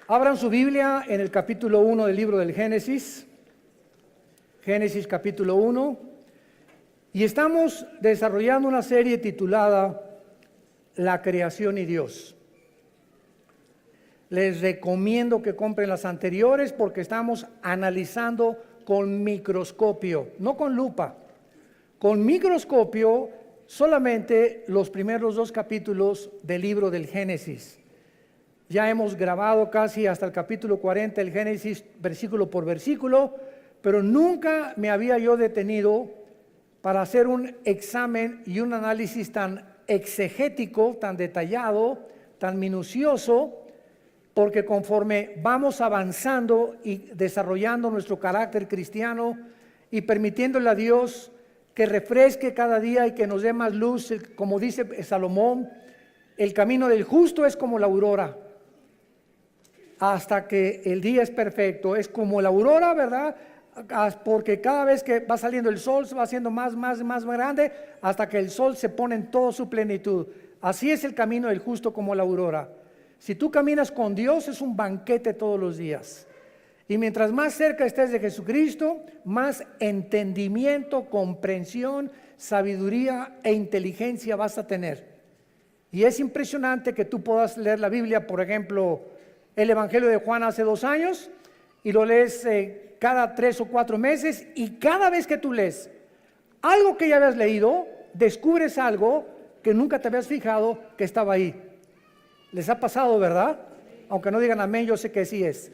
Abran su Biblia en el capítulo 1 del libro del Génesis. Génesis capítulo 1. Y estamos desarrollando una serie titulada La creación y Dios. Les recomiendo que compren las anteriores porque estamos analizando con microscopio, no con lupa. Con microscopio solamente los primeros 2 capítulos del libro del Génesis. Ya hemos grabado casi hasta el capítulo 40 el Génesis versículo por versículo, pero nunca me había yo detenido para hacer un examen y un análisis tan exegético, tan detallado, tan minucioso, porque conforme vamos avanzando y desarrollando nuestro carácter cristiano y permitiéndole a Dios que refresque cada día y que nos dé más luz, como dice Salomón, el camino del justo es como la aurora, hasta que el día es perfecto. Es como la aurora, ¿verdad? Porque cada vez que va saliendo el sol se va haciendo más grande hasta que el sol se pone en toda su plenitud. Así es el camino del justo como la aurora. Si tú caminas con Dios es un banquete todos los días. Y mientras más cerca estés de Jesucristo, más entendimiento, comprensión, sabiduría e inteligencia vas a tener. Y es impresionante que tú puedas leer la Biblia, por ejemplo, el Evangelio de Juan hace 2 años, y lo lees cada 3 o 4 meses, y cada vez que tú lees algo que ya habías leído, descubres algo que nunca te habías fijado que estaba ahí. ¿Les ha pasado, verdad? Aunque no digan amén, yo sé que sí es.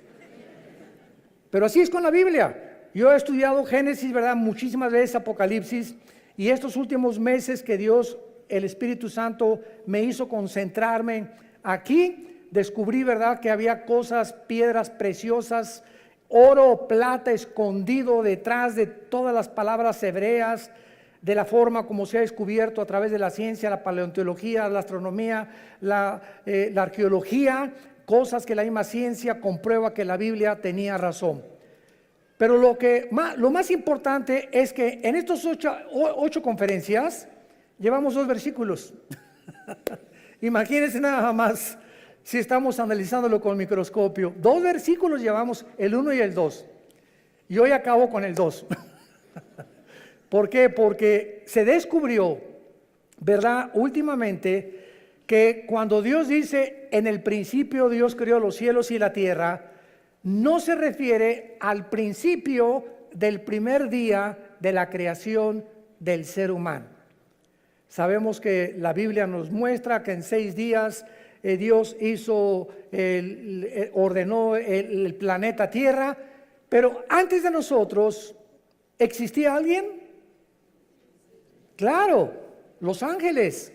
Pero así es con la Biblia. Yo he estudiado Génesis, ¿verdad? Muchísimas veces Apocalipsis, y estos últimos meses que Dios, el Espíritu Santo, me hizo concentrarme aquí, descubrí, ¿verdad?, que había cosas, piedras preciosas, oro, plata escondido detrás de todas las palabras hebreas, de la forma como se ha descubierto a través de la ciencia, la paleontología, la astronomía, la arqueología, cosas que la misma ciencia comprueba que la Biblia tenía razón. Pero lo más importante es que en estos 8 conferencias llevamos 2 versículos. Imagínense nada más si estamos analizándolo con microscopio. 2 versículos llevamos, el 1 y el 2. Y hoy acabo con el 2. ¿Por qué? Porque se descubrió, ¿verdad?, últimamente, que cuando Dios dice, en el principio Dios creó los cielos y la tierra, no se refiere al principio del primer día de la creación del ser humano. Sabemos que la Biblia nos muestra que en 6 días Dios ordenó el planeta Tierra, pero antes de nosotros, ¿existía alguien? Claro, los ángeles.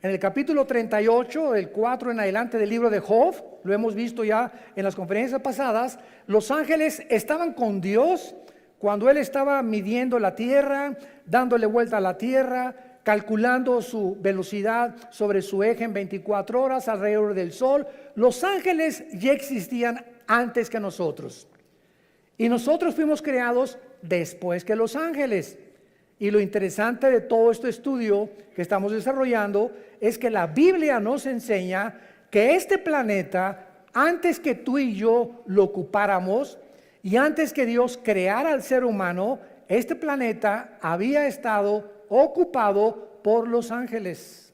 En el capítulo 38, del 4 en adelante del libro de Job, lo hemos visto ya en las conferencias pasadas, los ángeles estaban con Dios cuando Él estaba midiendo la tierra, dándole vuelta a la tierra, calculando su velocidad sobre su eje en 24 horas alrededor del sol. Los ángeles ya existían antes que nosotros. Y nosotros fuimos creados después que los ángeles. Y lo interesante de todo este estudio que estamos desarrollando es que la Biblia nos enseña que este planeta, antes que tú y yo lo ocupáramos y antes que Dios creara al ser humano, este planeta había estado ocupado por los ángeles.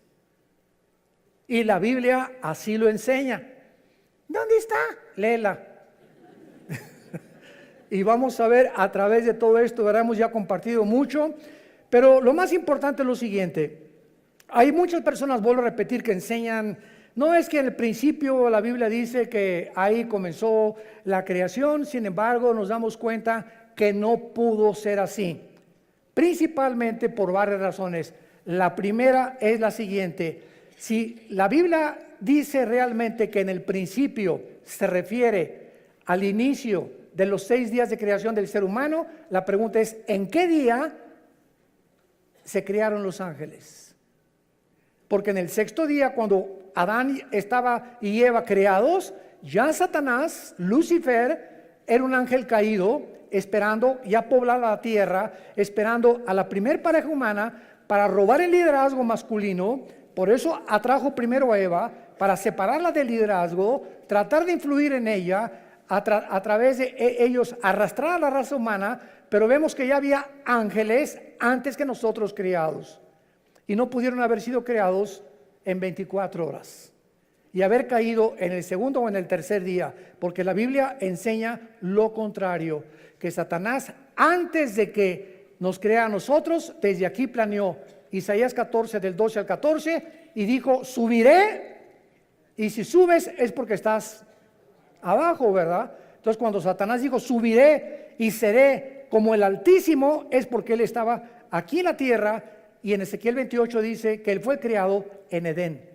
Y la Biblia así lo enseña. ¿Dónde está? Léela. Y vamos a ver a través de todo esto, ¿verdad? Hemos ya compartido mucho, pero lo más importante es lo siguiente. Hay muchas personas, vuelvo a repetir, que enseñan, no es que en el principio la Biblia dice que ahí comenzó la creación, sin embargo nos damos cuenta que no pudo ser así, principalmente por varias razones. La primera es la siguiente: si la Biblia dice realmente que en el principio se refiere al inicio de los 6 días de creación del ser humano, la pregunta es, ¿en qué día se crearon los ángeles? Porque en el 6º día, cuando Adán y Eva creados, ya Satanás, Lucifer, era un ángel caído, esperando ya poblar la tierra, esperando a la primer pareja humana para robar el liderazgo masculino. Por eso atrajo primero a Eva, para separarla del liderazgo, tratar de influir en ella, a través de ellos arrastrar a la raza humana, pero vemos que ya había ángeles antes que nosotros creados, y no pudieron haber sido creados en 24 horas y haber caído en el segundo o en el tercer día, porque la Biblia enseña lo contrario, que Satanás, antes de que nos crea a nosotros, desde aquí planeó. Isaías 14, del 12 al 14, y dijo: subiré, y si subes es porque estás abajo, ¿verdad? Entonces, cuando Satanás dijo subiré y seré como el Altísimo, es porque él estaba aquí en la tierra. Y en Ezequiel 28 dice que él fue creado en Edén,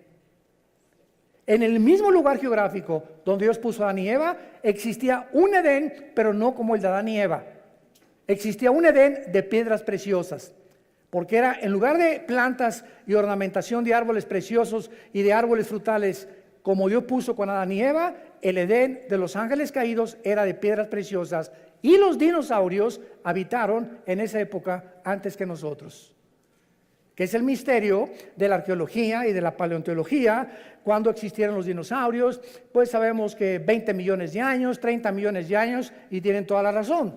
en el mismo lugar geográfico donde Dios puso a Adán y Eva. Existía un Edén, pero no como el de Adán y Eva. Existía un Edén de piedras preciosas, porque era, en lugar de plantas y ornamentación de árboles preciosos y de árboles frutales, como Dios puso con Adán y Eva, el Edén de los ángeles caídos era de piedras preciosas, y los dinosaurios habitaron en esa época antes que nosotros, que es el misterio de la arqueología y de la paleontología. Cuando existieron los dinosaurios, pues sabemos que 20 millones de años, 30 millones de años, y tienen toda la razón.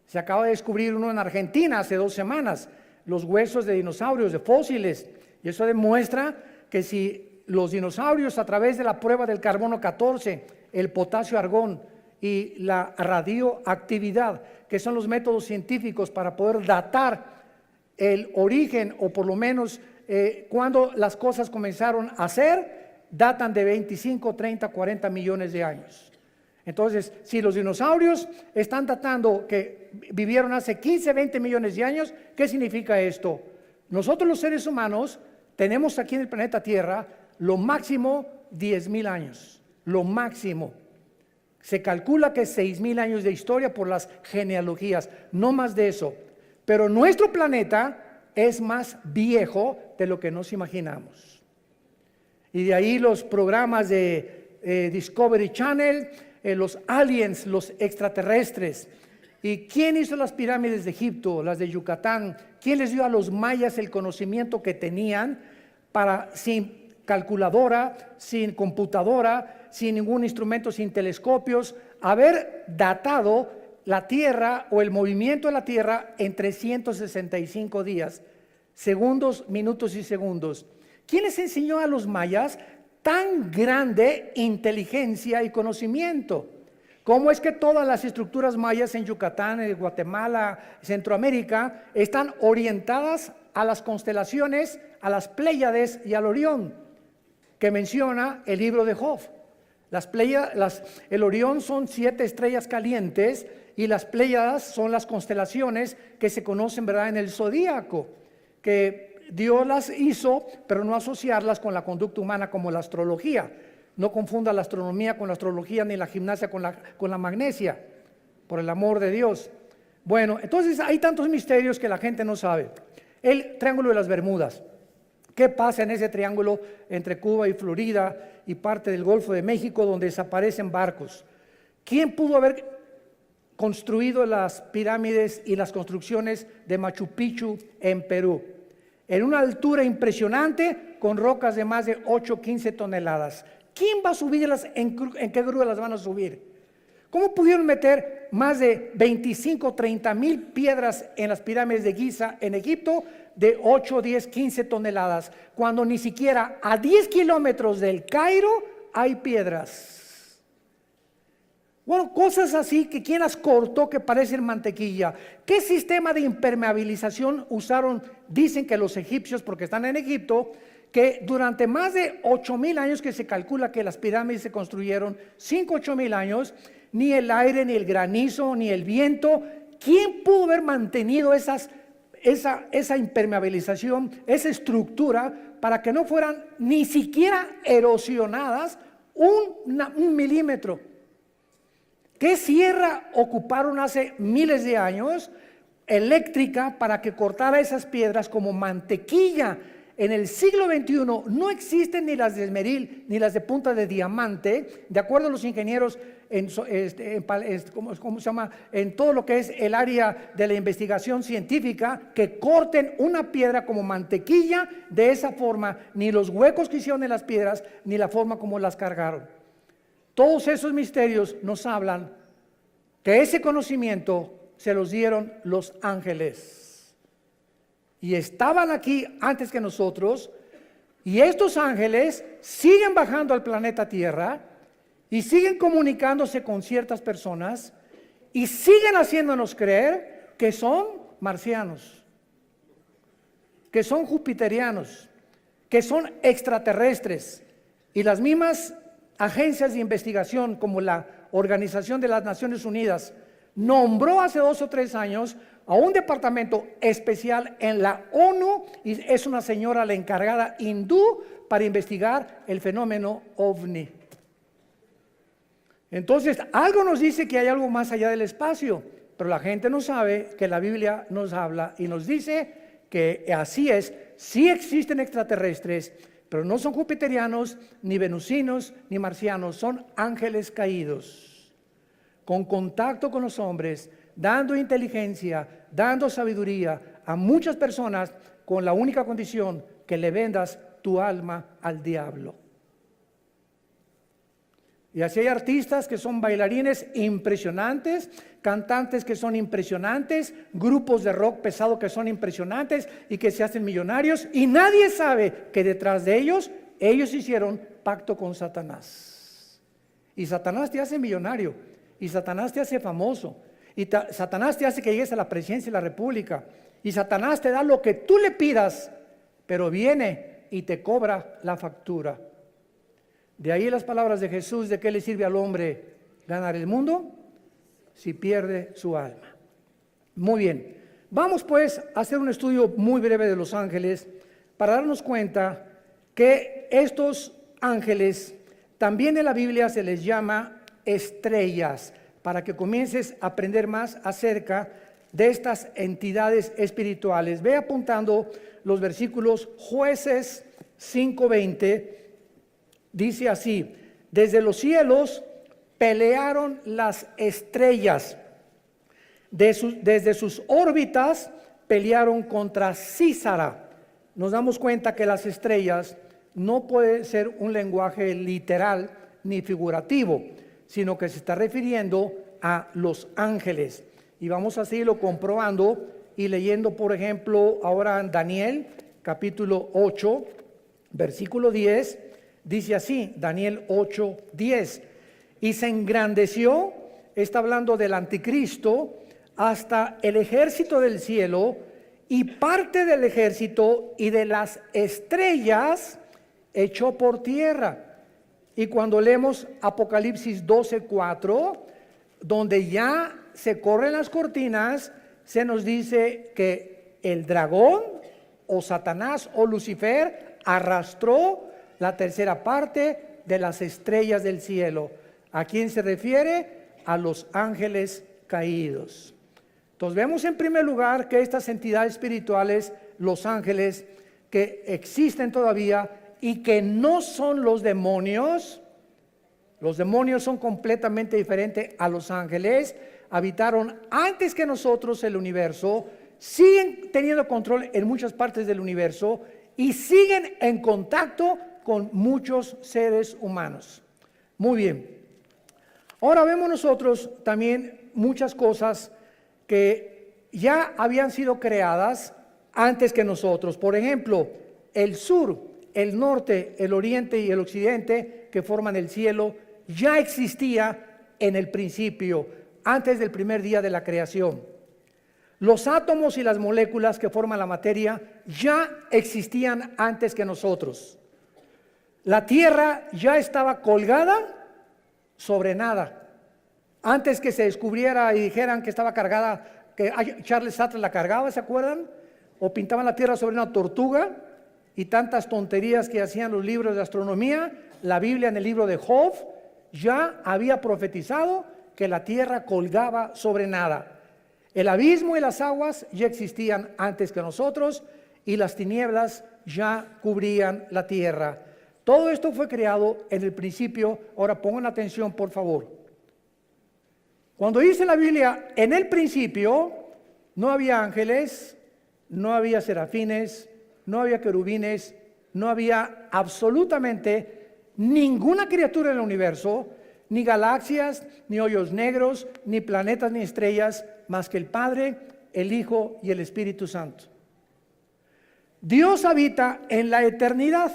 Se acaba de descubrir uno en Argentina hace 2 semanas, los huesos de dinosaurios, de fósiles, y eso demuestra que si los dinosaurios, a través de la prueba del carbono 14, el potasio argón y la radioactividad, que son los métodos científicos para poder datar el origen, o por lo menos cuando las cosas comenzaron a ser, datan de 25, 30, 40 millones de años. Entonces, si los dinosaurios están datando que vivieron hace 15, 20 millones de años, ¿qué significa esto? Nosotros los seres humanos tenemos aquí en el planeta Tierra lo máximo 10,000 años, lo máximo. Se calcula que 6,000 años de historia por las genealogías, no más de eso. Pero nuestro planeta es más viejo de lo que nos imaginamos. Y de ahí los programas de Discovery Channel, los aliens, los extraterrestres. ¿Y quién hizo las pirámides de Egipto, las de Yucatán? ¿Quién les dio a los mayas el conocimiento que tenían para, sin calculadora, sin computadora, sin ningún instrumento, sin telescopios, haber datado la Tierra o el movimiento de la Tierra en 365 días, segundos, minutos y segundos? ¿Quién les enseñó a los mayas tan grande inteligencia y conocimiento? ¿Cómo es que todas las estructuras mayas en Yucatán, en Guatemala, Centroamérica, están orientadas a las constelaciones, a las Pléyades y al Orión, que menciona el libro de Job? El Orión son 7 estrellas calientes, y las Pléyadas son las constelaciones que se conocen, ¿verdad?, en el zodíaco, que Dios las hizo, pero no asociarlas con la conducta humana como la astrología. No confunda la astronomía con la astrología, ni la gimnasia con la magnesia, por el amor de Dios. Bueno, entonces hay tantos misterios que la gente no sabe. El Triángulo de las Bermudas. ¿Qué pasa en ese triángulo entre Cuba y Florida y parte del Golfo de México, donde desaparecen barcos? ¿Quién pudo haber construido las pirámides y las construcciones de Machu Picchu en Perú? En una altura impresionante, con rocas de más de 8, 15 toneladas. ¿Quién va a subirlas? ¿En qué grúa las van a subir? ¿Cómo pudieron meter más de 25, 30 mil piedras en las pirámides de Giza en Egipto de 8, 10, 15 toneladas, cuando ni siquiera a 10 kilómetros del Cairo hay piedras? Bueno, cosas así que quién las cortó que parecen mantequilla. ¿Qué sistema de impermeabilización usaron? Dicen que los egipcios, porque están en Egipto, que durante más de 8,000 años que se calcula que las pirámides se construyeron, 5, 8,000 años, ni el aire, ni el granizo, ni el viento, ¿quién pudo haber mantenido esa impermeabilización, esa estructura, para que no fueran ni siquiera erosionadas un milímetro? ¿Qué sierra ocuparon hace miles de años eléctrica para que cortara esas piedras como mantequilla? En el siglo XXI no existen ni las de esmeril ni las de punta de diamante, de acuerdo a los ingenieros ¿cómo se llama? En todo lo que es el área de la investigación científica, que corten una piedra como mantequilla de esa forma, ni los huecos que hicieron en las piedras, ni la forma como las cargaron. Todos esos misterios nos hablan que ese conocimiento se los dieron los ángeles. Y estaban aquí antes que nosotros, y estos ángeles siguen bajando al planeta Tierra y siguen comunicándose con ciertas personas y siguen haciéndonos creer que son marcianos, que son jupiterianos, que son extraterrestres. Y las mismas agencias de investigación, como la Organización de las Naciones Unidas, nombró hace 2 o 3 años a un departamento especial en la ONU, y es una señora la encargada hindú para investigar el fenómeno OVNI. Entonces, algo nos dice que hay algo más allá del espacio, pero la gente no sabe que la Biblia nos habla y nos dice que así es. Sí existen extraterrestres, pero no son jupiterianos, ni venusinos, ni marcianos, son ángeles caídos, con contacto con los hombres, dando inteligencia, dando sabiduría a muchas personas, con la única condición que le vendas tu alma al diablo. Y así hay artistas que son bailarines impresionantes, cantantes que son impresionantes, grupos de rock pesado que son impresionantes y que se hacen millonarios, y nadie sabe que detrás de ellos hicieron pacto con Satanás. Y Satanás te hace millonario, y Satanás te hace famoso, y Satanás te hace que llegues a la presidencia de la república, y Satanás te da lo que tú le pidas, pero viene y te cobra la factura. De ahí las palabras de Jesús: ¿de qué le sirve al hombre ganar el mundo si pierde su alma? Muy bien, vamos pues a hacer un estudio muy breve de los ángeles para darnos cuenta que estos ángeles también en la Biblia se les llama estrellas, para que comiences a aprender más acerca de estas entidades espirituales. Ve apuntando los versículos. Jueces 5:20 dice así: desde los cielos pelearon las estrellas, desde sus órbitas pelearon contra Císara. Nos damos cuenta que las estrellas no puede ser un lenguaje literal ni figurativo, sino que se está refiriendo a los ángeles. Y vamos a seguirlo comprobando y leyendo, por ejemplo, ahora en Daniel capítulo 8, versículo 10, dice así, Daniel 8, 10: y se engrandeció, está hablando del anticristo, hasta el ejército del cielo, y parte del ejército y de las estrellas echó por tierra. Y cuando leemos Apocalipsis 12:4, donde ya se corren las cortinas, se nos dice que el dragón o Satanás o Lucifer arrastró la tercera parte de las estrellas del cielo. ¿A quién se refiere? A los ángeles caídos. Entonces vemos en primer lugar que estas entidades espirituales, los ángeles, que existen todavía y que no son los demonios son completamente diferentes a los ángeles, habitaron antes que nosotros el universo, siguen teniendo control en muchas partes del universo y siguen en contacto con muchos seres humanos. Muy bien. Ahora vemos nosotros también muchas cosas que ya habían sido creadas antes que nosotros. Por ejemplo, el sur, el norte, el oriente y el occidente, que forman el cielo, ya existía en el principio, antes del primer día de la creación. Los átomos y las moléculas que forman la materia ya existían antes que nosotros. La tierra ya estaba colgada sobre nada. Antes que se descubriera y dijeran que estaba cargada, que Charles Sattler la cargaba, ¿se acuerdan? O pintaban la tierra sobre una tortuga, y tantas tonterías que hacían los libros de astronomía. La Biblia, en el libro de Job, ya había profetizado que la tierra colgaba sobre nada. El abismo y las aguas ya existían antes que nosotros, y las tinieblas ya cubrían la tierra. Todo esto fue creado en el principio. Ahora pongan atención, por favor. Cuando dice la Biblia, en el principio, no había ángeles, no había serafines, no había querubines, no había absolutamente ninguna criatura en el universo, ni galaxias, ni hoyos negros, ni planetas, ni estrellas, más que el Padre, el Hijo y el Espíritu Santo. Dios habita en la eternidad.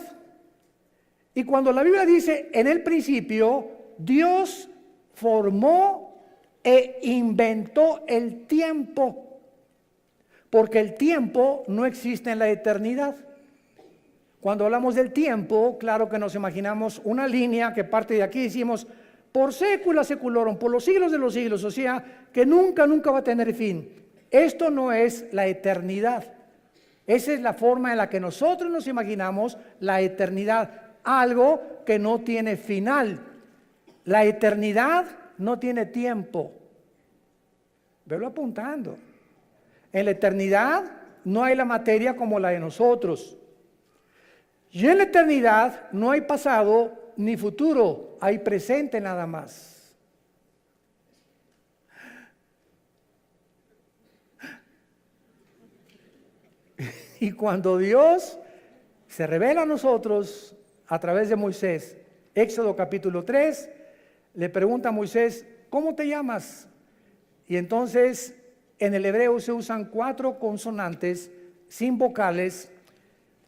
Y cuando la Biblia dice en el principio, Dios formó e inventó el tiempo, porque el tiempo no existe en la eternidad. Cuando hablamos del tiempo, claro que nos imaginamos una línea que parte de aquí, decimos por sécula seculorum, por los siglos de los siglos, o sea, que nunca va a tener fin. Esto no es la eternidad. Esa es la forma en la que nosotros nos imaginamos la eternidad, algo que no tiene final. La eternidad no tiene tiempo. Velo apuntando. En la eternidad no hay la materia como la de nosotros. Y en la eternidad no hay pasado ni futuro, hay presente nada más. Y cuando Dios se revela a nosotros a través de Moisés, Éxodo capítulo 3, le pregunta a Moisés, ¿cómo te llamas? Y entonces en el hebreo se usan 4 consonantes sin vocales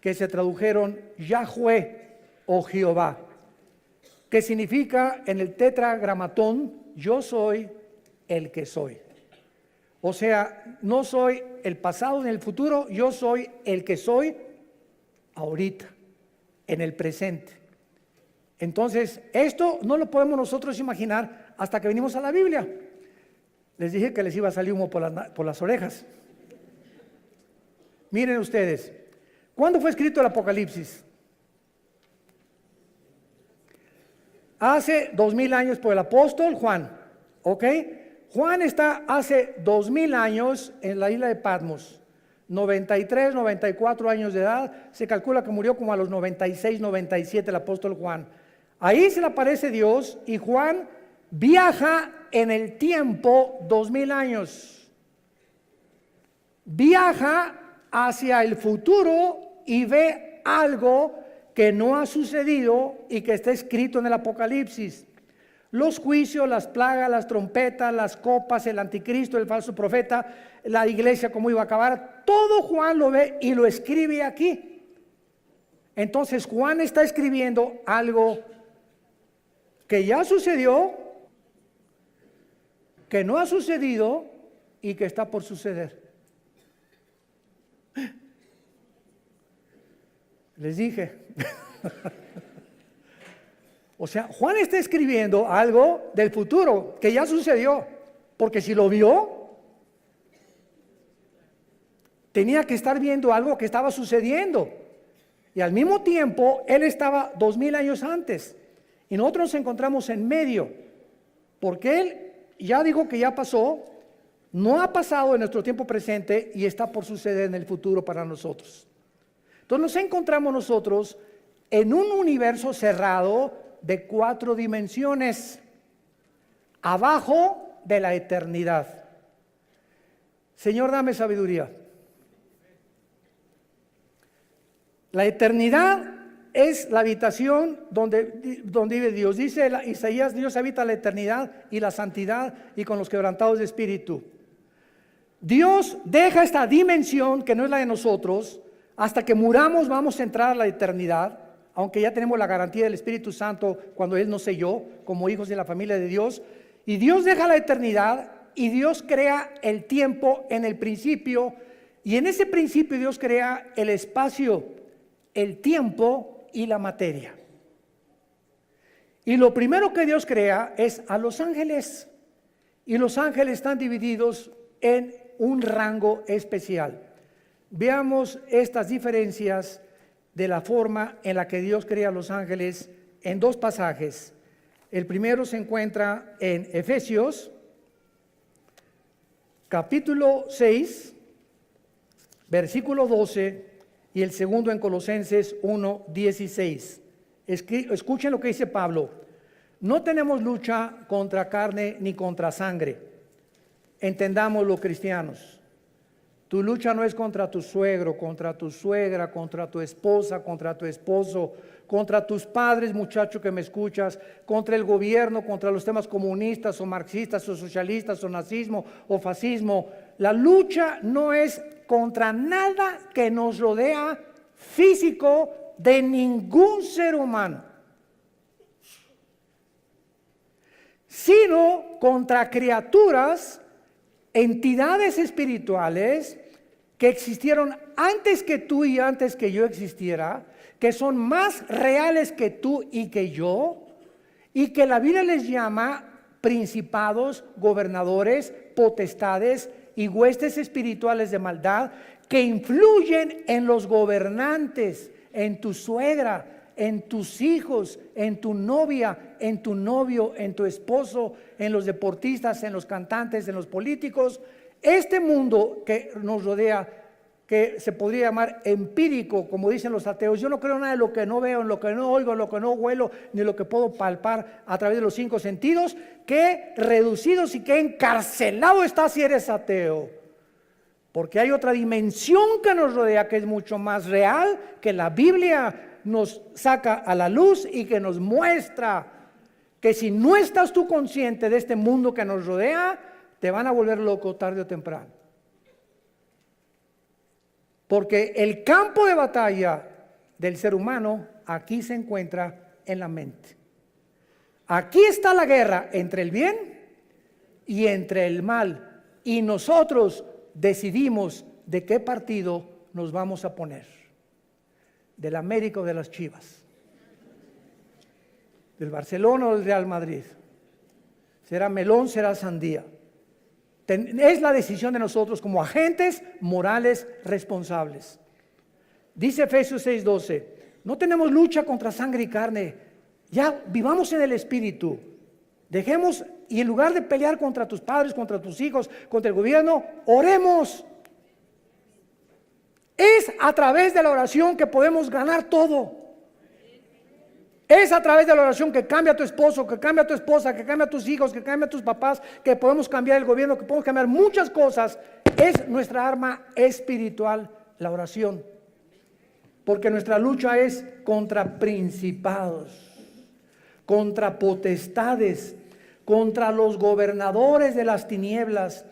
que se tradujeron Yahweh o Jehová, que significa en el tetragramatón, yo soy el que soy. O sea, no soy el pasado ni el futuro, yo soy el que soy ahorita, en el presente. Entonces, esto no lo podemos nosotros imaginar hasta que venimos a la Biblia. Les dije que les iba a salir humo por las orejas. Miren ustedes, ¿cuándo fue escrito el Apocalipsis? Hace 2000 años por el apóstol Juan, ¿ok? Juan está hace 2000 años en la isla de Patmos, 93, 94 años de edad, se calcula que murió como a los 96, 97 el apóstol Juan. Ahí se le aparece Dios y Juan viaja en el tiempo 2000 años. Viaja hacia el futuro y ve algo que no ha sucedido y que está escrito en el Apocalipsis. Los juicios, las plagas, las trompetas, las copas, el anticristo, el falso profeta, la iglesia cómo iba a acabar, todo Juan lo ve y lo escribe aquí. Entonces Juan está escribiendo algo que ya sucedió, que no ha sucedido y que está por suceder. Les dije. O sea, Juan está escribiendo algo del futuro que ya sucedió, porque si lo vio, tenía que estar viendo algo que estaba sucediendo. Y al mismo tiempo, él estaba 2000 años antes. Y nosotros nos encontramos en medio, porque él ya dijo que ya pasó, no ha pasado en nuestro tiempo presente y está por suceder en el futuro para nosotros. Entonces nos encontramos nosotros en un universo cerrado de 4 dimensiones, abajo de la eternidad. Señor, dame sabiduría. La eternidad es la habitación donde vive Dios. Dice Isaías, Dios habita la eternidad y la santidad y con los quebrantados de espíritu. Dios deja esta dimensión que no es la de nosotros. Hasta que muramos vamos a entrar a la eternidad, aunque ya tenemos la garantía del Espíritu Santo cuando Él nos selló como hijos de la familia de Dios. Y Dios deja la eternidad y Dios crea el tiempo en el principio. Y en ese principio Dios crea el espacio, el tiempo y la materia. Y lo primero que Dios crea es a los ángeles. Y los ángeles están divididos en un rango especial. Veamos estas diferencias de la forma en la que Dios crea a los ángeles en 2 pasajes. El primero se encuentra en Efesios, capítulo 6, versículo 12, y el segundo en Colosenses 1:16. Escuchen lo que dice Pablo. No tenemos lucha contra carne ni contra sangre. Entendámoslo, cristianos. Tu lucha no es contra tu suegro, contra tu suegra, contra tu esposa, contra tu esposo, contra tus padres, muchacho que me escuchas, contra el gobierno, contra los temas comunistas o marxistas o socialistas o nazismo o fascismo. La lucha no es contra nada que nos rodea físico de ningún ser humano, sino contra criaturas, entidades espirituales que existieron antes que tú y antes que yo existiera, que son más reales que tú y que yo, y que la Biblia les llama principados, gobernadores, potestades y huestes espirituales de maldad, que influyen en los gobernantes, en tu suegra, en tus hijos, en tu novia, en tu novio, en tu esposo, en los deportistas, en los cantantes, en los políticos. Este mundo que nos rodea, que se podría llamar empírico, como dicen los ateos, yo no creo nada de lo que no veo, en lo que no oigo, en lo que no huelo, ni lo que puedo palpar a través de los 5 sentidos. Qué reducidos y qué encarcelado estás si eres ateo. Porque hay otra dimensión que nos rodea que es mucho más real, que la Biblia nos saca a la luz y que nos muestra que si no estás tú consciente de este mundo que nos rodea, te van a volver loco tarde o temprano. Porque el campo de batalla del ser humano aquí se encuentra en la mente. Aquí está la guerra entre el bien y entre el mal. Y nosotros decidimos de qué partido nos vamos a poner. Del América o de las Chivas. Del Barcelona o del Real Madrid. Será melón, será sandía. Es la decisión de nosotros como agentes morales responsables. Dice Efesios 6:12, no tenemos lucha contra sangre y carne, ya vivamos en el Espíritu. Dejemos, y en lugar de pelear contra tus padres, contra tus hijos, contra el gobierno, oremos. Es a través de la oración que podemos ganar todo. Es a través de la oración que cambia a tu esposo, que cambia a tu esposa, que cambia a tus hijos, que cambia a tus papás, que podemos cambiar el gobierno, que podemos cambiar muchas cosas. Es nuestra arma espiritual, la oración. Porque nuestra lucha es contra principados, contra potestades, contra los gobernadores de las tinieblas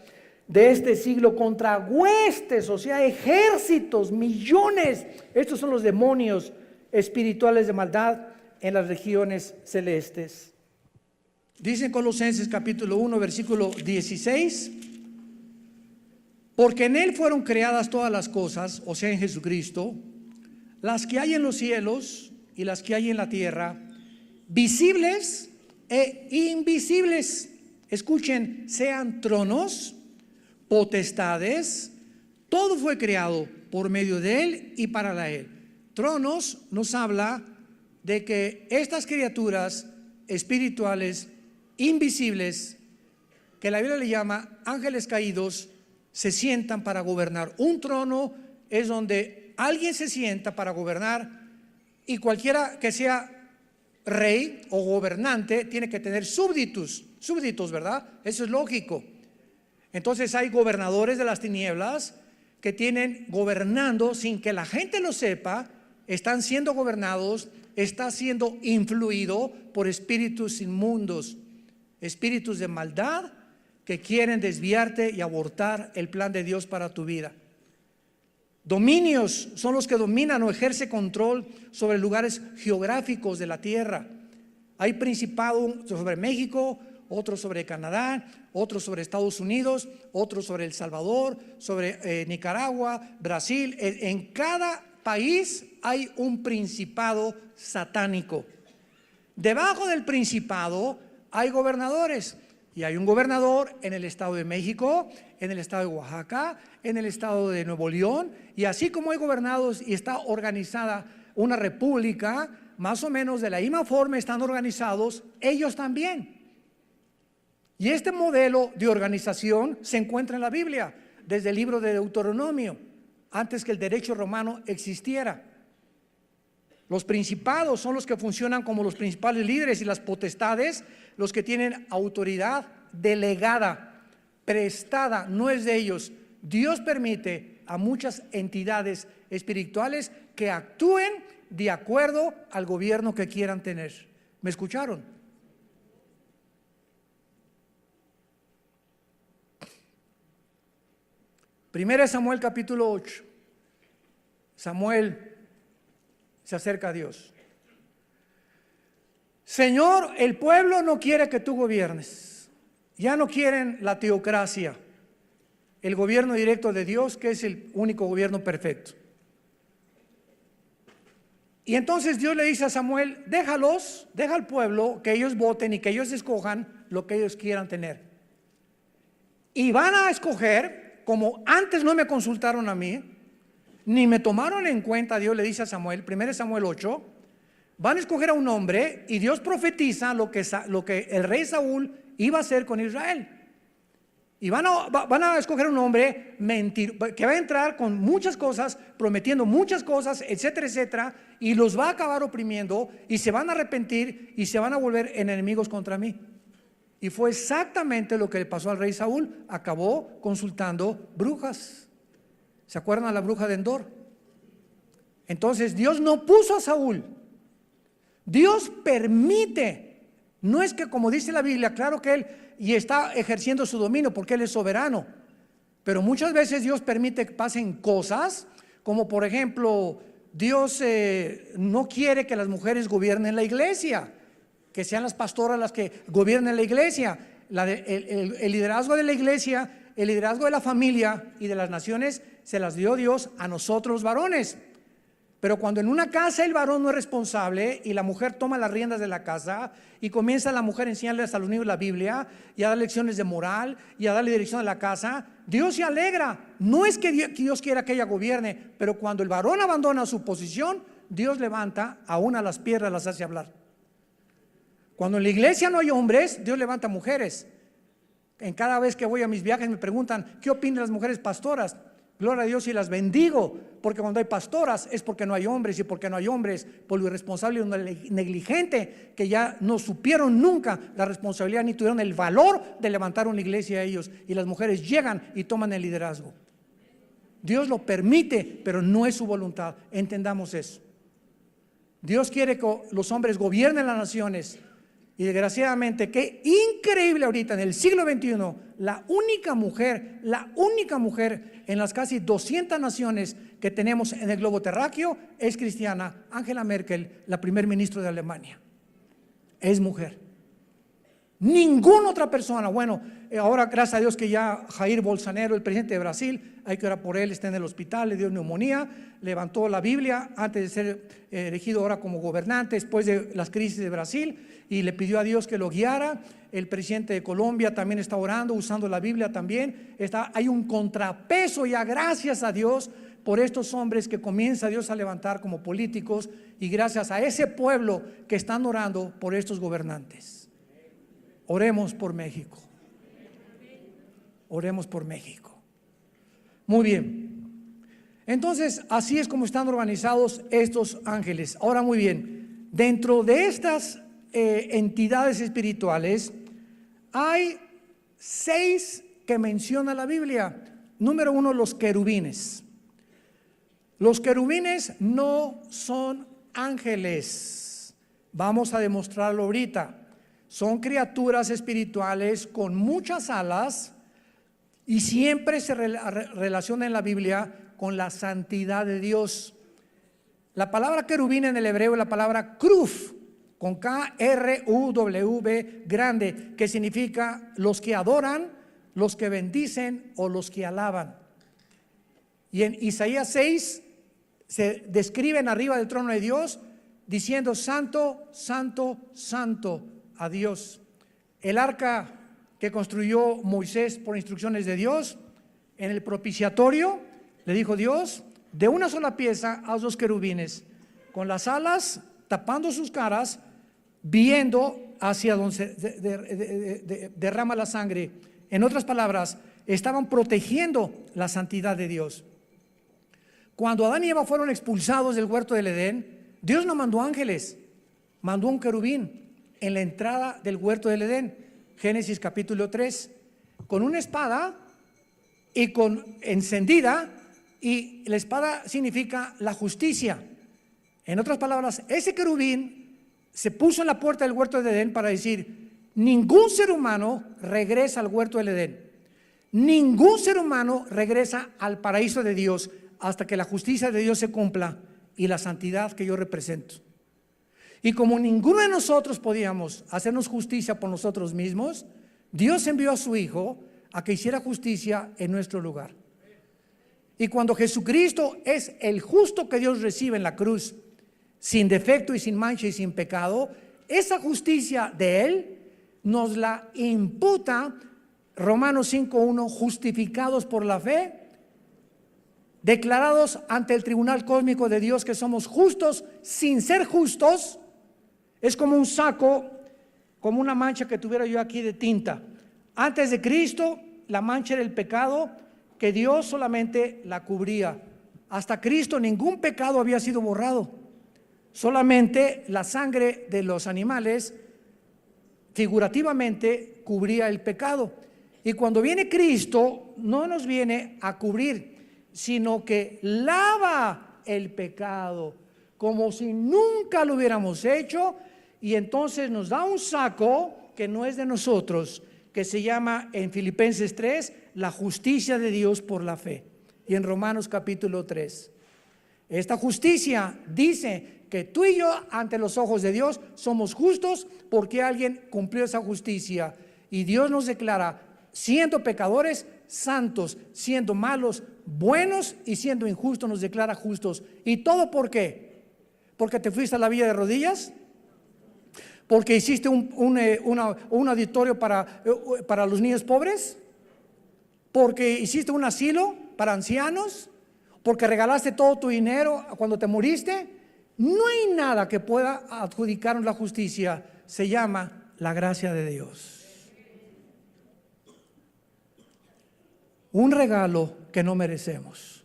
de este siglo, contra huestes, o sea, ejércitos, millones. Estos son los demonios espirituales de maldad en las regiones celestes. Dice en Colosenses capítulo 1 versículo 16, porque en Él fueron creadas todas las cosas, o sea en Jesucristo, las que hay en los cielos y las que hay en la tierra, visibles e invisibles. Escuchen, sean tronos, potestades, todo fue creado por medio de Él y para Él. Tronos nos habla de que estas criaturas espirituales invisibles, que la Biblia le llama ángeles caídos, se sientan para gobernar. Un trono es donde alguien se sienta para gobernar, y cualquiera que sea rey o gobernante tiene que tener súbditos, ¿verdad? Eso es lógico. Entonces hay gobernadores de las tinieblas que tienen gobernando sin que la gente lo sepa, están siendo gobernados, está siendo influido por espíritus inmundos, espíritus de maldad que quieren desviarte y abortar el plan de Dios para tu vida. Dominios son los que dominan o ejercen control sobre lugares geográficos de la tierra. Hay principado sobre México, otro sobre Canadá, otro sobre Estados Unidos, otro sobre El Salvador, sobre Nicaragua, Brasil. En cada país hay un principado satánico. Debajo del principado hay gobernadores, y hay un gobernador en el estado de México, en el estado de Oaxaca, en el estado de Nuevo León, y así como hay gobernados y está organizada una república, más o menos de la misma forma están organizados ellos también. Y este modelo de organización se encuentra en la Biblia, desde el libro de Deuteronomio. antes que el derecho romano existiera. Los principados son los que funcionan como los principales líderes, y las potestades los que tienen autoridad delegada, prestada, no es de ellos. Dios permite a muchas entidades espirituales que actúen de acuerdo al gobierno que quieran tener. ¿Me escucharon? Primera Samuel capítulo 8. Samuel se acerca a Dios. Señor, el pueblo no quiere que tú gobiernes. Ya no quieren la teocracia, el gobierno directo de Dios, que es el único gobierno perfecto. Y entonces Dios le dice a Samuel: deja al pueblo que ellos voten y que ellos escojan lo que ellos quieran tener. Y van a escoger, como antes no me consultaron a mí, ni me tomaron en cuenta. Dios le dice a Samuel, 1 Samuel 8, van a escoger a un hombre, y Dios profetiza lo que el rey Saúl iba a hacer con Israel. Y van a escoger un hombre que va a entrar con muchas cosas, prometiendo muchas cosas, etcétera, etcétera, y los va a acabar oprimiendo, y se van a arrepentir y se van a volver enemigos contra mí. Y fue exactamente lo que le pasó al rey Saúl. Acabó consultando brujas. ¿Se acuerdan a la bruja de Endor? Entonces Dios no puso a Saúl. Dios permite. No es que, como dice la Biblia, claro que él y está ejerciendo su dominio porque él es soberano, pero muchas veces Dios permite que pasen cosas, como por ejemplo, Dios no quiere que las mujeres gobiernen la iglesia, que sean las pastoras las que gobiernen la iglesia. El liderazgo de la iglesia, el liderazgo de la familia y de las naciones se las dio Dios a nosotros los varones. Pero cuando en una casa el varón no es responsable y la mujer toma las riendas de la casa, y comienza la mujer a enseñarles a los niños la Biblia y a dar lecciones de moral y a darle dirección a la casa, Dios se alegra. No es que Dios quiera que ella gobierne, pero cuando el varón abandona su posición, Dios levanta aún a las piedras, las hace hablar. Cuando en la iglesia no hay hombres, Dios levanta mujeres. En cada vez que voy a mis viajes me preguntan: ¿qué opinan las mujeres pastoras? Gloria a Dios y las bendigo, porque cuando hay pastoras es porque no hay hombres, y porque no hay hombres por lo irresponsable y negligente, que ya no supieron nunca la responsabilidad ni tuvieron el valor de levantar una iglesia a ellos, y las mujeres llegan y toman el liderazgo. Dios lo permite, pero no es su voluntad. Entendamos eso. Dios quiere que los hombres gobiernen las naciones, y desgraciadamente, qué increíble ahorita en el siglo XXI, la única mujer en las casi 200 naciones que tenemos en el globo terráqueo es cristiana. Angela Merkel, la primer ministro de Alemania, es mujer. Ninguna otra persona. Bueno, ahora gracias a Dios que ya Jair Bolsonaro, el presidente de Brasil, hay que orar por él, está en el hospital, le dio neumonía, levantó la Biblia antes de ser elegido ahora como gobernante después de las crisis de Brasil, y le pidió a Dios que lo guiara. El presidente de Colombia también está orando, usando la Biblia también. Hay un contrapeso ya, gracias a Dios, por estos hombres que comienza Dios a levantar como políticos, y gracias a ese pueblo que están orando por estos gobernantes. Oremos por México. Oremos por México. Muy bien. Entonces, así es como están organizados estos ángeles. Ahora, muy bien, dentro de estas entidades espirituales hay 6 que menciona la Biblia. Número 1, los querubines. Los querubines no son ángeles. Vamos a demostrarlo ahorita. Son criaturas espirituales con muchas alas, y siempre se relaciona en la Biblia con la santidad de Dios. La palabra querubín en el hebreo es la palabra kruf, con K-R-U-W grande, que significa los que adoran, los que bendicen o los que alaban. Y en Isaías 6 se describen arriba del trono de Dios diciendo: santo, santo, santo a Dios. El arca que construyó Moisés por instrucciones de Dios, en el propiciatorio le dijo Dios: de una sola pieza haz 2 querubines, con las alas tapando sus caras, viendo hacia donde se derrama la sangre. En otras palabras, estaban protegiendo la santidad de Dios. Cuando Adán y Eva fueron expulsados del huerto del Edén, Dios no mandó ángeles, mandó un querubín en la entrada del huerto del Edén. Génesis capítulo 3, con una espada y con encendida, y la espada significa la justicia. En otras palabras, ese querubín se puso en la puerta del huerto del Edén para decir: ningún ser humano regresa al huerto del Edén, ningún ser humano regresa al paraíso de Dios hasta que la justicia de Dios se cumpla y la santidad que yo represento. Y como ninguno de nosotros podíamos hacernos justicia por nosotros mismos, Dios envió a su Hijo a que hiciera justicia en nuestro lugar. Y cuando Jesucristo es el justo que Dios recibe en la cruz, sin defecto y sin mancha y sin pecado, esa justicia de Él nos la imputa Romanos 5:1, justificados por la fe, declarados ante el tribunal cósmico de Dios que somos justos sin ser justos. Es como un saco, como una mancha que tuviera yo aquí de tinta. Antes de Cristo, la mancha era el pecado, que Dios solamente la cubría. Hasta Cristo ningún pecado había sido borrado, solamente la sangre de los animales figurativamente cubría el pecado. Y cuando viene Cristo, no nos viene a cubrir, sino que lava el pecado como si nunca lo hubiéramos hecho, y entonces nos da un saco que no es de nosotros, que se llama en Filipenses 3 la justicia de Dios por la fe, y en Romanos capítulo 3 esta justicia dice que tú y yo ante los ojos de Dios somos justos porque alguien cumplió esa justicia, y Dios nos declara siendo pecadores santos, siendo malos buenos, y siendo injustos nos declara justos. ¿Y todo por qué? ¿Porque te fuiste a la villa de rodillas? ¿Porque hiciste un auditorio para los niños pobres? ¿Porque hiciste un asilo para ancianos? ¿Porque regalaste todo tu dinero cuando te muriste? No hay nada que pueda adjudicarnos la justicia. Se llama la gracia de Dios. Un regalo que no merecemos.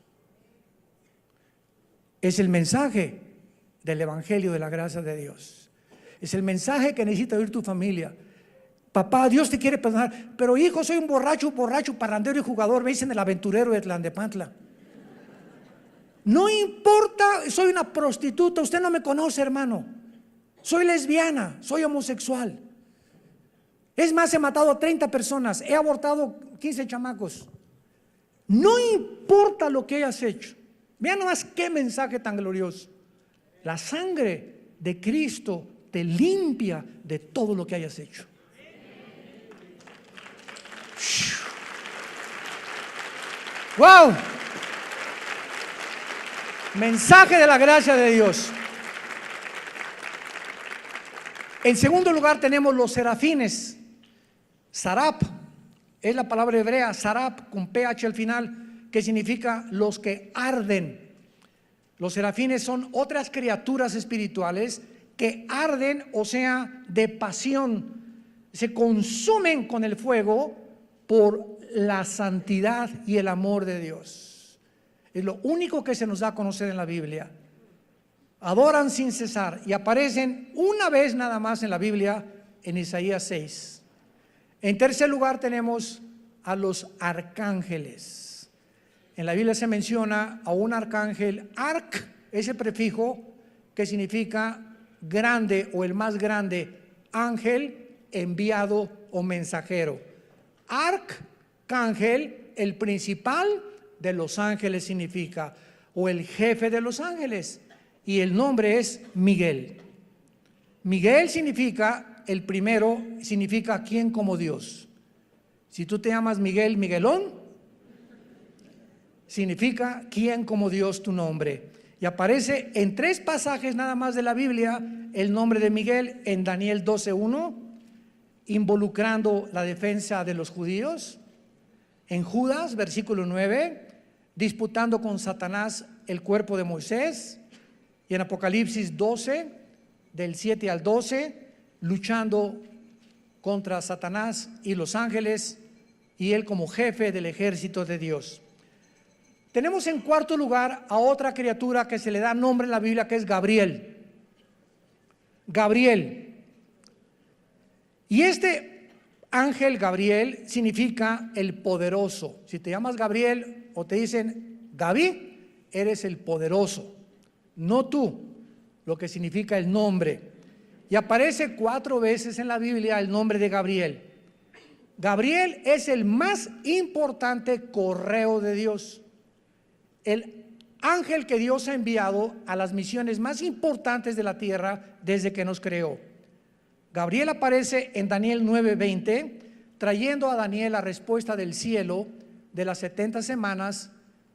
Es el mensaje del Evangelio de la gracia de Dios. Es el mensaje que necesita oír tu familia. Papá, Dios te quiere perdonar, pero hijo, soy un borracho, parrandero y jugador, me dicen el aventurero de Tlalnepantla. No importa, soy una prostituta, usted no me conoce, hermano. Soy lesbiana, soy homosexual. Es más, he matado a 30 personas, he abortado 15 chamacos. No importa lo que hayas hecho. Vean nomás qué mensaje tan glorioso. La sangre de Cristo te limpia de todo lo que hayas hecho. ¡Wow! Mensaje de la gracia de Dios. En segundo lugar tenemos los serafines. Sarap es la palabra hebrea, sarap con ph al final, que significa los que arden. Los serafines son otras criaturas espirituales que arden, o sea, de pasión, se consumen con el fuego por la santidad y el amor de Dios. Es lo único que se nos da a conocer en la Biblia. Adoran sin cesar y aparecen una vez nada más en la Biblia, en Isaías 6. En tercer lugar tenemos a los arcángeles. En la Biblia se menciona a un arcángel, arc es el prefijo que significa grande o el más grande, ángel, enviado o mensajero. Arcángel, el principal de los ángeles significa, o el jefe de los ángeles, y el nombre es Miguel. Miguel significa, el primero significa quién como Dios. Si tú te llamas Miguel, Miguelón, significa quién como Dios tu nombre. Y aparece en 3 pasajes nada más de la Biblia el nombre de Miguel, en Daniel 12:1, involucrando la defensa de los judíos; en Judas, versículo 9, disputando con Satanás el cuerpo de Moisés; y en Apocalipsis 12, del 7 al 12, luchando contra Satanás y los ángeles, y él como jefe del ejército de Dios. Tenemos en cuarto lugar a otra criatura que se le da nombre en la Biblia, que es Gabriel. Gabriel. Y este ángel Gabriel significa el poderoso. Si te llamas Gabriel o te dicen Gaby, eres el poderoso, no tú, lo que significa el nombre. Y aparece 4 veces en la Biblia el nombre de Gabriel. Gabriel es el más importante correo de Dios, el ángel que Dios ha enviado a las misiones más importantes de la tierra desde que nos creó. Gabriel aparece en Daniel 9:20, trayendo a Daniel la respuesta del cielo de las 70 semanas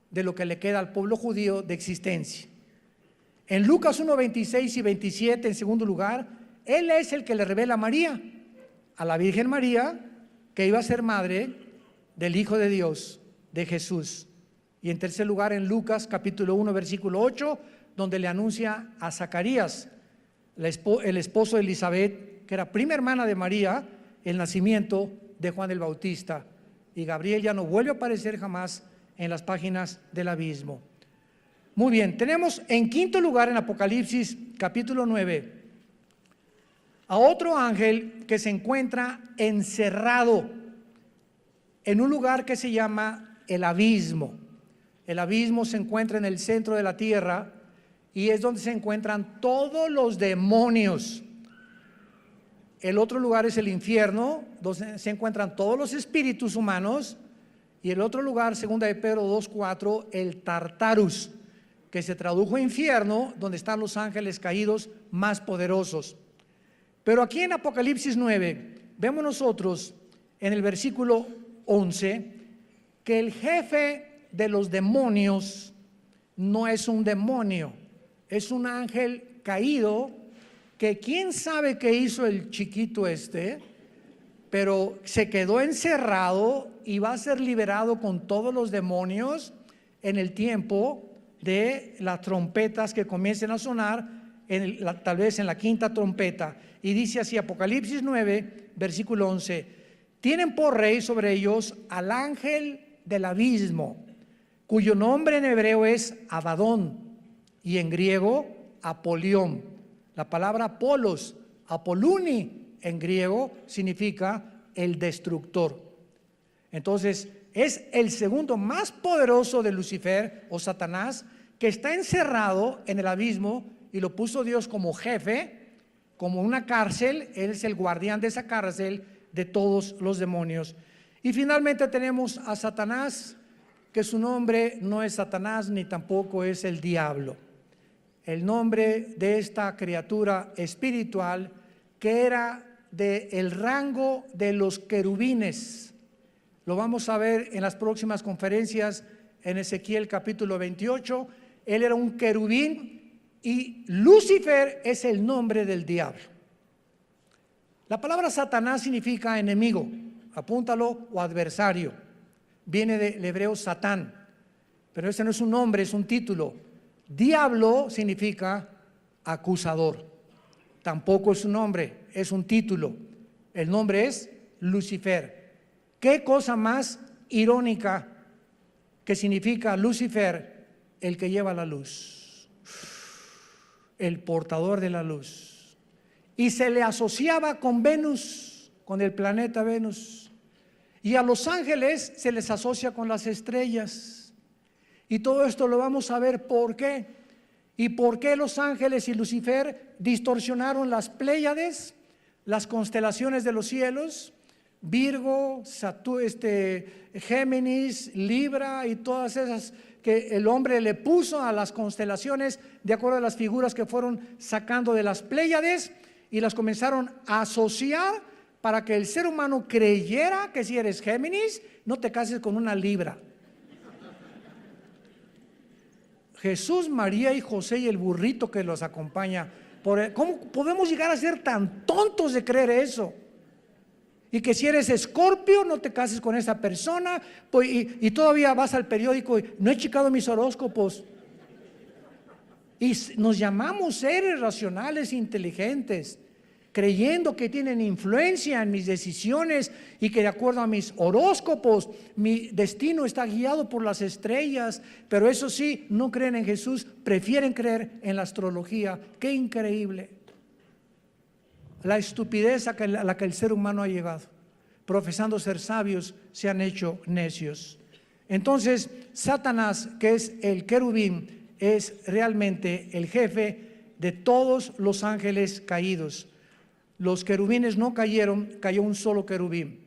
de lo que le queda al pueblo judío de existencia. En Lucas 1:26 y 27, en segundo lugar, él es el que le revela a María, a la Virgen María, que iba a ser madre del Hijo de Dios, de Jesús. Y en tercer lugar, en Lucas capítulo 1, versículo 8, donde le anuncia a Zacarías, el esposo de Elizabeth, que era prima hermana de María, el nacimiento de Juan el Bautista. Y Gabriel ya no vuelve a aparecer jamás en las páginas del abismo. Muy bien, tenemos en quinto lugar en Apocalipsis capítulo 9 a otro ángel que se encuentra encerrado en un lugar que se llama el abismo. El abismo se encuentra en el centro de la tierra y es donde se encuentran todos los demonios. El otro lugar es el infierno, donde se encuentran todos los espíritus humanos. Y el otro lugar, segunda de Pedro 2:4, el Tartarus, que se tradujo infierno, donde están los ángeles caídos más poderosos. Pero aquí en Apocalipsis 9 vemos nosotros en el versículo 11 que el jefe de los demonios no es un demonio, es un ángel caído que quién sabe qué hizo el chiquito pero se quedó encerrado y va a ser liberado con todos los demonios en el tiempo de las trompetas que comiencen a sonar, tal vez en la quinta trompeta. Y dice así, Apocalipsis 9, versículo 11: tienen por rey sobre ellos al ángel del abismo, cuyo nombre en hebreo es Abadón y en griego Apolión. La palabra Apolos, Apoluni en griego significa el destructor. Entonces es el segundo más poderoso de Lucifer o Satanás, que está encerrado en el abismo y lo puso Dios como jefe, como una cárcel. Él es el guardián de esa cárcel de todos los demonios. Y finalmente tenemos a Satanás, que su nombre no es Satanás ni tampoco es el diablo. El nombre de esta criatura espiritual que era del rango de los querubines. Lo vamos a ver en las próximas conferencias en Ezequiel capítulo 28. Él era un querubín y Lucifer es el nombre del diablo. La palabra Satanás significa enemigo, apúntalo, o adversario. Viene del hebreo Satán, pero ese no es un nombre, es un título. Diablo significa acusador. Tampoco es un nombre, es un título. El nombre es Lucifer. ¿Qué cosa más irónica que significa Lucifer? El que lleva la luz, el portador de la luz. Y se le asociaba con Venus, con el planeta Venus. Y a los ángeles se les asocia con las estrellas. Y todo esto lo vamos a ver por qué. ¿Y por qué los ángeles y Lucifer distorsionaron las Pléyades, las constelaciones de los cielos? Virgo, Géminis, Libra y todas esas que el hombre le puso a las constelaciones de acuerdo a las figuras que fueron sacando de las Pléyades, y las comenzaron a asociar para que el ser humano creyera que si eres Géminis, no te cases con una Libra. Jesús, María y José y el burrito que los acompaña. ¿Cómo podemos llegar a ser tan tontos de creer eso? Y que si eres Escorpio, no te cases con esa persona, pues, y todavía vas al periódico y no he checado mis horóscopos. Y nos llamamos seres racionales, inteligentes. creyendo que tienen influencia en mis decisiones y que de acuerdo a mis horóscopos mi destino está guiado por las estrellas, pero eso sí, no creen en Jesús, prefieren creer en la astrología. ¡Qué increíble! La estupidez a la que el ser humano ha llegado. Profesando ser sabios, se han hecho necios. Entonces, Satanás, que es el querubín, es realmente el jefe de todos los ángeles caídos. Los querubines no cayeron, cayó un solo querubín.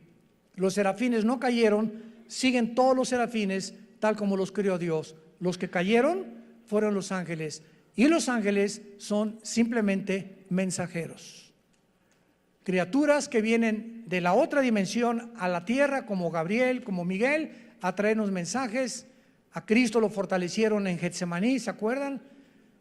Los serafines no cayeron, siguen todos los serafines tal como los creó Dios. Los que cayeron fueron los ángeles, y los ángeles son simplemente mensajeros. Criaturas que vienen de la otra dimensión a la tierra, como Gabriel, como Miguel, a traernos mensajes. A Cristo lo fortalecieron en Getsemaní, ¿se acuerdan?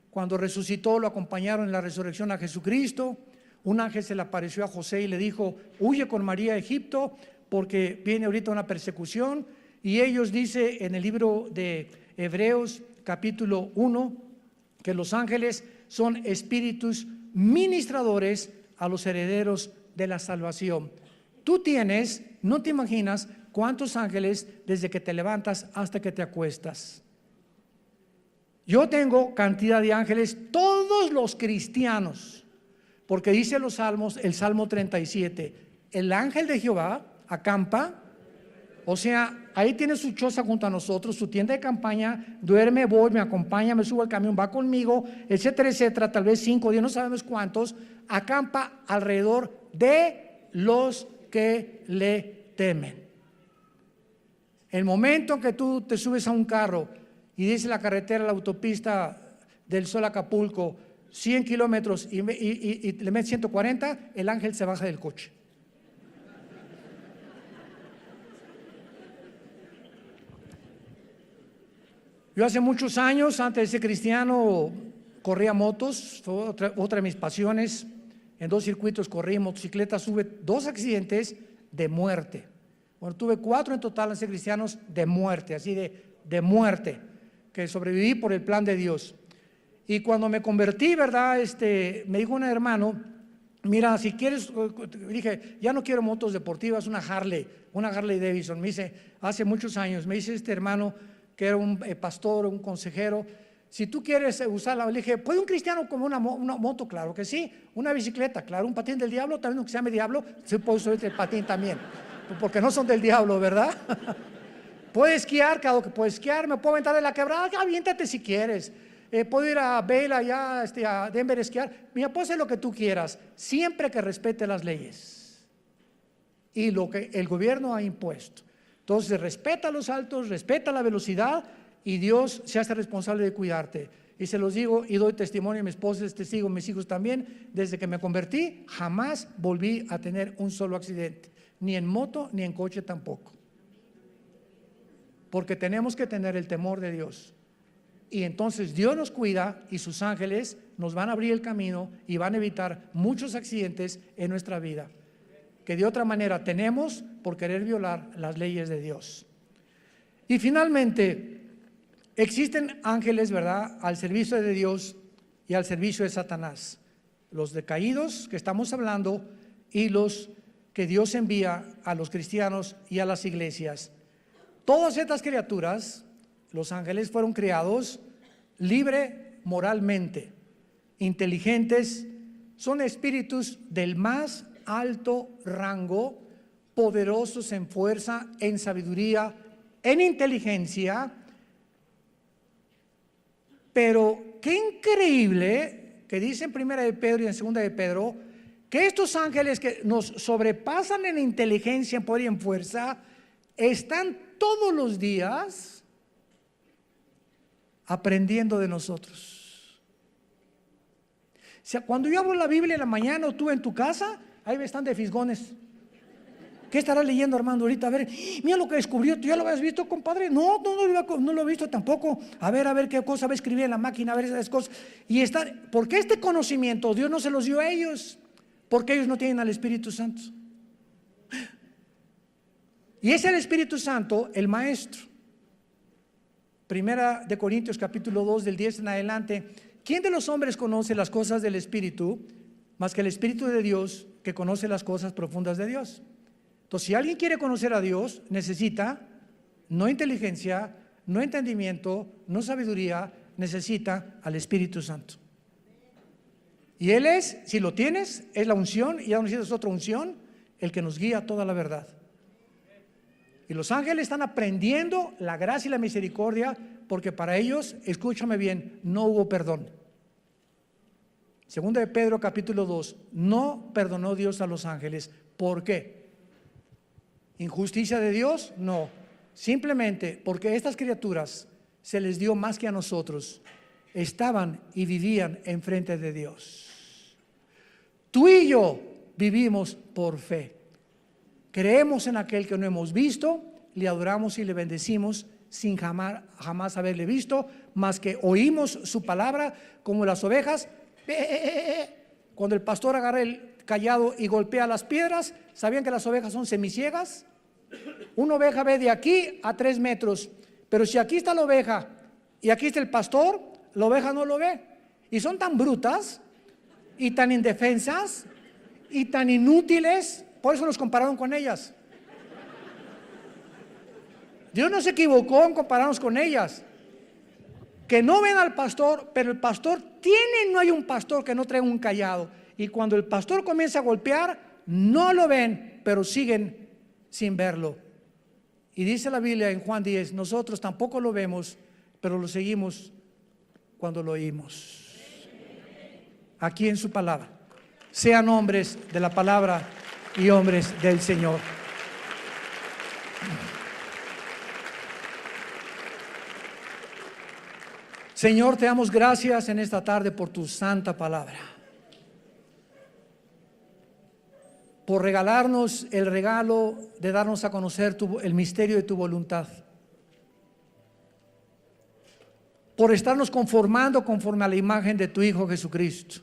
Cuando resucitó, lo acompañaron en la resurrección a Jesucristo. Un ángel se le apareció a José y le dijo: huye con María a Egipto porque viene ahorita una persecución. Y ellos, dice en el libro de Hebreos capítulo 1, que los ángeles son espíritus ministradores a los herederos de la salvación. Tú tienes, no te imaginas cuántos ángeles desde que te levantas hasta que te acuestas. Yo tengo cantidad de ángeles, todos los cristianos. Porque dice los salmos, el Salmo 37, el ángel de Jehová acampa, o sea, ahí tiene su choza junto a nosotros, su tienda de campaña, duerme, voy, me acompaña, me subo al camión, va conmigo, etcétera, etcétera, tal vez 5, 10, no sabemos cuántos, acampa alrededor de los que le temen. El momento que tú te subes a un carro y dice la carretera, la autopista del Sol a Acapulco, 100 kilómetros y le metes 140, el ángel se baja del coche. Yo hace muchos años, antes de ser cristiano, corría motos, fue otra de mis pasiones. En 2 circuitos corrí motocicletas, tuve 2 accidentes de muerte. Bueno, tuve 4 en total antes de ser cristianos de muerte, así de muerte, que sobreviví por el plan de Dios. Y cuando me convertí, ¿verdad? Me dijo un hermano: mira, si quieres, dije, ya no quiero motos deportivas, una Harley Davidson. Me dice, hace muchos años, me dice este hermano, que era un pastor, un consejero: si tú quieres usarla. Le dije, ¿puede un cristiano como una moto? Claro que sí. Una bicicleta, claro. Un patín del diablo, también aunque se llame diablo, se puede usar el patín también, porque no son del diablo, ¿verdad? Puede esquiar, claro que puede esquiar. Me puedo aventar de la quebrada, aviéntate si quieres. Puedo ir a Bale allá, a Denver a esquiar. Mira, puedo hacer lo que tú quieras, siempre que respete las leyes y lo que el gobierno ha impuesto. Entonces respeta los altos, respeta la velocidad, y Dios se hace responsable de cuidarte. Y se los digo y doy testimonio, mi esposa es testigo, mis hijos también. Desde que me convertí jamás volví a tener un solo accidente, ni en moto ni en coche tampoco, porque tenemos que tener el temor de Dios. Y entonces Dios nos cuida y sus ángeles nos van a abrir el camino y van a evitar muchos accidentes en nuestra vida, que de otra manera tenemos por querer violar las leyes de Dios. Y finalmente, existen ángeles, ¿verdad?, al servicio de Dios y al servicio de Satanás. Los decaídos que estamos hablando y los que Dios envía a los cristianos y a las iglesias. Todas estas criaturas, los ángeles, fueron creados libre moralmente, inteligentes, son espíritus del más alto rango, poderosos en fuerza, en sabiduría, en inteligencia. Pero qué increíble que dice en 1 de Pedro y en 2 de Pedro que estos ángeles que nos sobrepasan en inteligencia, en poder y en fuerza, están todos los días aprendiendo de nosotros. O sea, cuando yo abro la Biblia en la mañana o tú en tu casa, ahí están de fisgones. ¿Qué estará leyendo Armando ahorita? A ver, mira lo que descubrió. ¿Tú ya lo habías visto, compadre? No lo he visto tampoco. A ver qué cosa va a escribir en la máquina, a ver esas cosas. Y porque este conocimiento Dios no se los dio a ellos, porque ellos no tienen al Espíritu Santo. Y es el Espíritu Santo el maestro. 1 de Corintios capítulo 2 del 10 en adelante. ¿Quién de los hombres conoce las cosas del Espíritu? más que el Espíritu de Dios, que conoce las cosas profundas de Dios. Entonces, si alguien quiere conocer a Dios, necesita no inteligencia, no entendimiento, no sabiduría, necesita al Espíritu Santo. Y Él es, si lo tienes, es la unción, y ya no necesitas otra unción, el que nos guía a toda la verdad. Y los ángeles están aprendiendo la gracia y la misericordia, porque para ellos, escúchame bien, no hubo perdón. Segunda de Pedro capítulo 2, no perdonó Dios a los ángeles. ¿Por qué? ¿Injusticia de Dios? No. Simplemente porque estas criaturas se les dio más que a nosotros. Estaban y vivían enfrente de Dios. Tú y yo vivimos por fe. Creemos en aquel que no hemos visto, le adoramos y le bendecimos sin jamás haberle visto, más que oímos su palabra como las ovejas. Cuando el pastor agarra el cayado y golpea las piedras, ¿sabían que las ovejas son semiciegas? Una oveja ve de aquí a 3 metros, pero si aquí está la oveja y aquí está el pastor, la oveja no lo ve. Y son tan brutas y tan indefensas y tan inútiles, por eso nos compararon con ellas. Dios no se equivocó en compararnos con ellas. Que no ven al pastor, pero el pastor no hay un pastor que no traiga un cayado. Y cuando el pastor comienza a golpear, no lo ven, pero siguen sin verlo. Y dice la Biblia en Juan 10, nosotros tampoco lo vemos, pero lo seguimos cuando lo oímos. Aquí en su palabra. Sean hombres de la palabra y hombres del Señor. Señor, te damos gracias en esta tarde por tu santa palabra, por regalarnos el regalo de darnos a conocer el misterio de tu voluntad, por estarnos conformando conforme a la imagen de tu Hijo Jesucristo,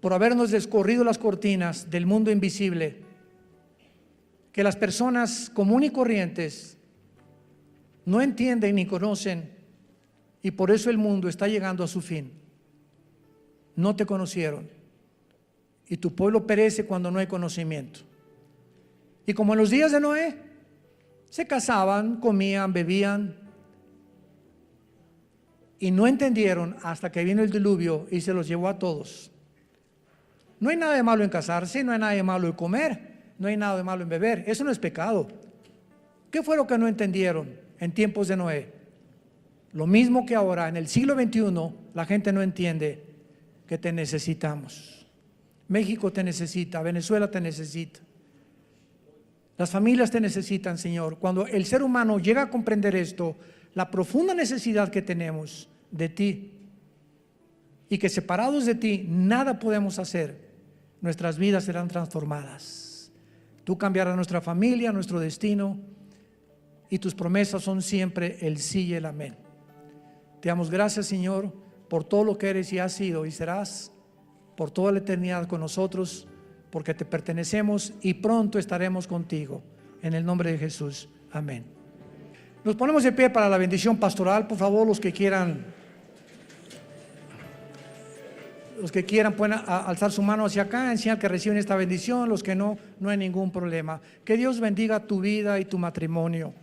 por habernos descorrido las cortinas del mundo invisible que las personas comunes y corrientes no entienden ni conocen. Y por eso el mundo está llegando a su fin. No te conocieron. Y tu pueblo perece cuando no hay conocimiento. Y como en los días de Noé, se casaban, comían, bebían. Y no entendieron hasta que vino el diluvio y se los llevó a todos. No hay nada de malo en casarse, no hay nada de malo en comer, no hay nada de malo en beber. Eso no es pecado. ¿Qué fue lo que no entendieron en tiempos de Noé? Lo mismo que ahora, en el siglo XXI, la gente no entiende que te necesitamos. México te necesita, Venezuela te necesita. Las familias te necesitan, Señor. Cuando el ser humano llega a comprender esto, la profunda necesidad que tenemos de ti, y que separados de ti nada podemos hacer, nuestras vidas serán transformadas. Tú cambiarás nuestra familia, nuestro destino, y tus promesas son siempre el sí y el amén. Te damos gracias, Señor, por todo lo que eres y has sido y serás por toda la eternidad con nosotros, porque te pertenecemos y pronto estaremos contigo. En el nombre de Jesús, amén. Nos ponemos de pie para la bendición pastoral. Por favor, los que quieran pueden alzar su mano hacia acá, en señal que reciben esta bendición. Los que no, no hay ningún problema. Que Dios bendiga tu vida y tu matrimonio.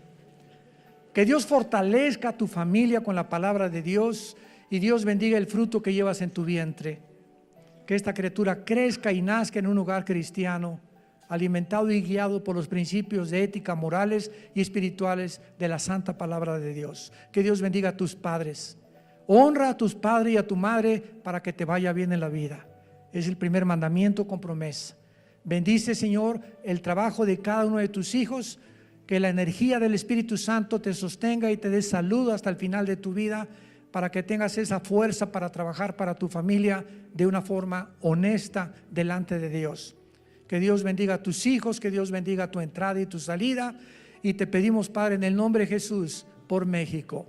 Que Dios fortalezca tu familia con la palabra de Dios, y Dios bendiga el fruto que llevas en tu vientre. Que esta criatura crezca y nazca en un hogar cristiano, alimentado y guiado por los principios de ética, morales y espirituales de la santa palabra de Dios. Que Dios bendiga a tus padres. Honra a tus padres y a tu madre para que te vaya bien en la vida. Es el primer mandamiento con promesa. Bendice, Señor, el trabajo de cada uno de tus hijos. Que la energía del Espíritu Santo te sostenga y te dé salud hasta el final de tu vida, para que tengas esa fuerza para trabajar para tu familia de una forma honesta delante de Dios. Que Dios bendiga a tus hijos, que Dios bendiga tu entrada y tu salida. Y te pedimos, Padre, en el nombre de Jesús, por México.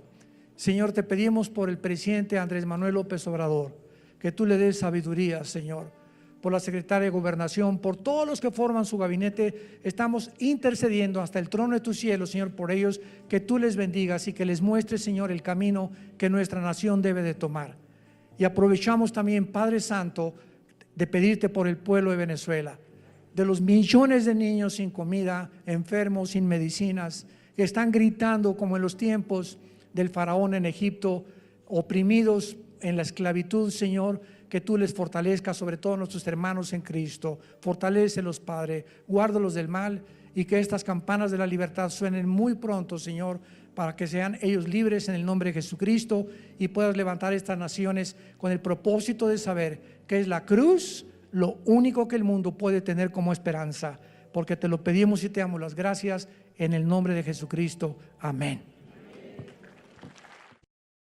Señor, te pedimos por el presidente Andrés Manuel López Obrador, que tú le des sabiduría, Señor. Por la secretaria de Gobernación, por todos los que forman su gabinete, estamos intercediendo hasta el trono de tu cielo, Señor, por ellos, que tú les bendigas y que les muestres, Señor, el camino que nuestra nación debe de tomar. Y aprovechamos también, Padre Santo, de pedirte por el pueblo de Venezuela, de los millones de niños sin comida, enfermos, sin medicinas, que están gritando como en los tiempos del faraón en Egipto, oprimidos en la esclavitud. Señor, que tú les fortalezcas, sobre todo nuestros hermanos en Cristo. Fortalécelos, Padre, guárdalos del mal, y que estas campanas de la libertad suenen muy pronto, Señor, para que sean ellos libres en el nombre de Jesucristo, y puedas levantar estas naciones con el propósito de saber que es la cruz lo único que el mundo puede tener como esperanza, porque te lo pedimos y te damos las gracias en el nombre de Jesucristo. Amén.